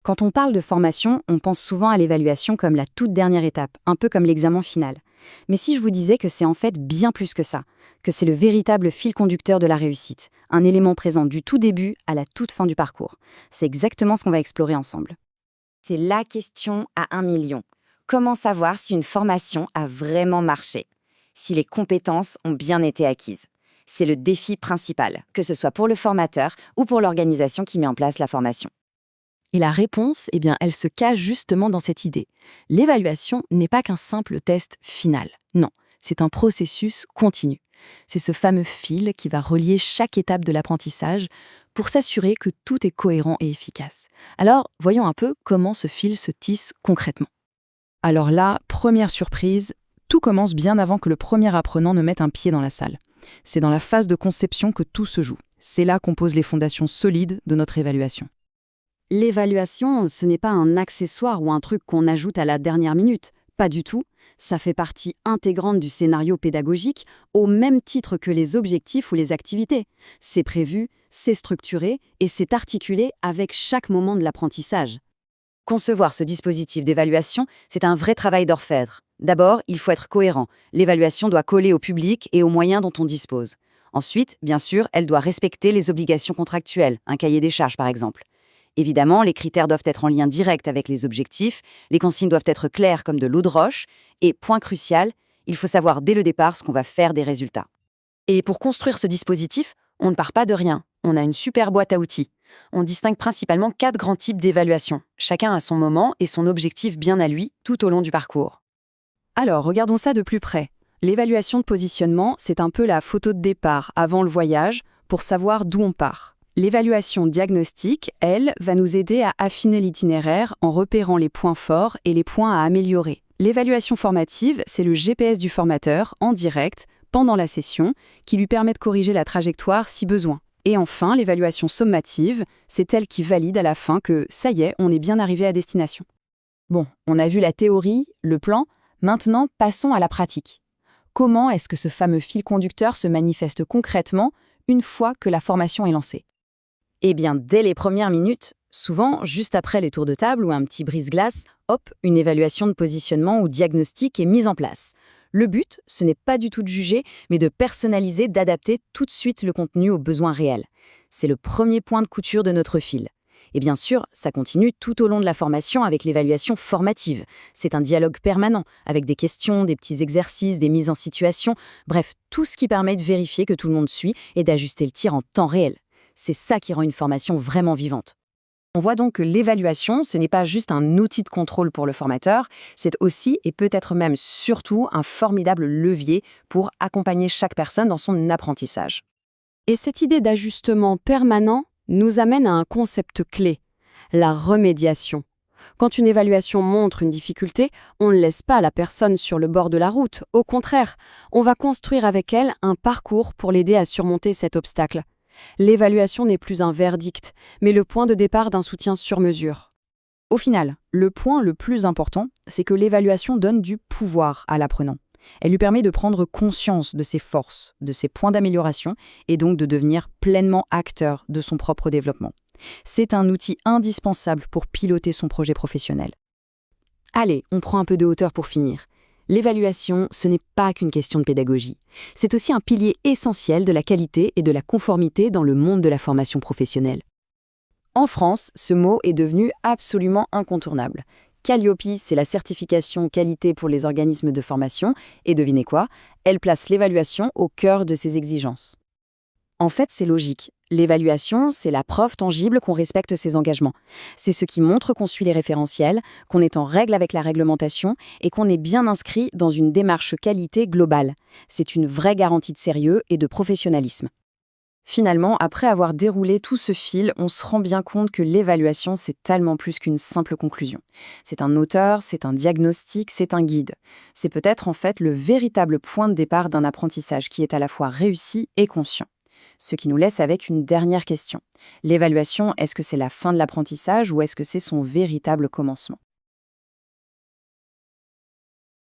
Quand on parle de formation, on pense souvent à l'évaluation comme la toute dernière étape, un peu comme l'examen final. Mais si je vous disais que c'est en fait bien plus que ça, que c'est le véritable fil conducteur de la réussite, un élément présent du tout début à la toute fin du parcours, c'est exactement ce qu'on va explorer ensemble. C'est la question à 1 million. Comment savoir si une formation a vraiment marché? Si les compétences ont bien été acquises? C'est le défi principal, que ce soit pour le formateur ou pour l'organisation qui met en place la formation. Et la réponse, elle se cache justement dans cette idée. L'évaluation n'est pas qu'un simple test final. Non, c'est un processus continu. C'est ce fameux fil qui va relier chaque étape de l'apprentissage pour s'assurer que tout est cohérent et efficace. Alors, voyons un peu comment ce fil se tisse concrètement. Alors là, première surprise, tout commence bien avant que le premier apprenant ne mette un pied dans la salle. C'est dans la phase de conception que tout se joue. C'est là qu'on pose les fondations solides de notre évaluation. L'évaluation, ce n'est pas un accessoire ou un truc qu'on ajoute à la dernière minute. Pas du tout. Ça fait partie intégrante du scénario pédagogique, au même titre que les objectifs ou les activités. C'est prévu, c'est structuré et c'est articulé avec chaque moment de l'apprentissage. Concevoir ce dispositif d'évaluation, c'est un vrai travail d'orfèvre. D'abord, il faut être cohérent. L'évaluation doit coller au public et aux moyens dont on dispose. Ensuite, bien sûr, elle doit respecter les obligations contractuelles, un cahier des charges par exemple. Évidemment, les critères doivent être en lien direct avec les objectifs, les consignes doivent être claires comme de l'eau de roche, et, point crucial, il faut savoir dès le départ ce qu'on va faire des résultats. Et pour construire ce dispositif, on ne part pas de rien, on a une super boîte à outils. On distingue principalement 4 grands types d'évaluation, chacun à son moment et son objectif bien à lui tout au long du parcours. Alors, regardons ça de plus près. L'évaluation de positionnement, c'est un peu la photo de départ avant le voyage pour savoir d'où on part. L'évaluation diagnostique, elle, va nous aider à affiner l'itinéraire en repérant les points forts et les points à améliorer. L'évaluation formative, c'est le GPS du formateur, en direct, pendant la session, qui lui permet de corriger la trajectoire si besoin. Et enfin, l'évaluation sommative, c'est elle qui valide à la fin que, ça y est, on est bien arrivé à destination. Bon, on a vu la théorie, le plan, maintenant passons à la pratique. Comment est-ce que ce fameux fil conducteur se manifeste concrètement une fois que la formation est lancée? Eh bien, dès les premières minutes, souvent juste après les tours de table ou un petit brise-glace, hop, une évaluation de positionnement ou diagnostic est mise en place. Le but, ce n'est pas du tout de juger, mais de personnaliser, d'adapter tout de suite le contenu aux besoins réels. C'est le premier point de couture de notre fil. Et bien sûr, ça continue tout au long de la formation avec l'évaluation formative. C'est un dialogue permanent, avec des questions, des petits exercices, des mises en situation, bref, tout ce qui permet de vérifier que tout le monde suit et d'ajuster le tir en temps réel. C'est ça qui rend une formation vraiment vivante. On voit donc que l'évaluation, ce n'est pas juste un outil de contrôle pour le formateur, c'est aussi et peut-être même surtout un formidable levier pour accompagner chaque personne dans son apprentissage. Et cette idée d'ajustement permanent nous amène à un concept clé, la remédiation. Quand une évaluation montre une difficulté, on ne laisse pas la personne sur le bord de la route. Au contraire, on va construire avec elle un parcours pour l'aider à surmonter cet obstacle. L'évaluation n'est plus un verdict, mais le point de départ d'un soutien sur mesure. Au final, le point le plus important, c'est que l'évaluation donne du pouvoir à l'apprenant. Elle lui permet de prendre conscience de ses forces, de ses points d'amélioration, et donc de devenir pleinement acteur de son propre développement. C'est un outil indispensable pour piloter son projet professionnel. Allez, on prend un peu de hauteur pour finir. L'évaluation, ce n'est pas qu'une question de pédagogie. C'est aussi un pilier essentiel de la qualité et de la conformité dans le monde de la formation professionnelle. En France, ce mot est devenu absolument incontournable. Calliope, c'est la certification qualité pour les organismes de formation, et devinez quoi, elle place l'évaluation au cœur de ses exigences. En fait, c'est logique. L'évaluation, c'est la preuve tangible qu'on respecte ses engagements. C'est ce qui montre qu'on suit les référentiels, qu'on est en règle avec la réglementation et qu'on est bien inscrit dans une démarche qualité globale. C'est une vraie garantie de sérieux et de professionnalisme. Finalement, après avoir déroulé tout ce fil, on se rend bien compte que l'évaluation, c'est tellement plus qu'une simple conclusion. C'est un auteur, c'est un diagnostic, c'est un guide. C'est peut-être en fait le véritable point de départ d'un apprentissage qui est à la fois réussi et conscient. Ce qui nous laisse avec une dernière question. L'évaluation, est-ce que c'est la fin de l'apprentissage ou est-ce que c'est son véritable commencement ?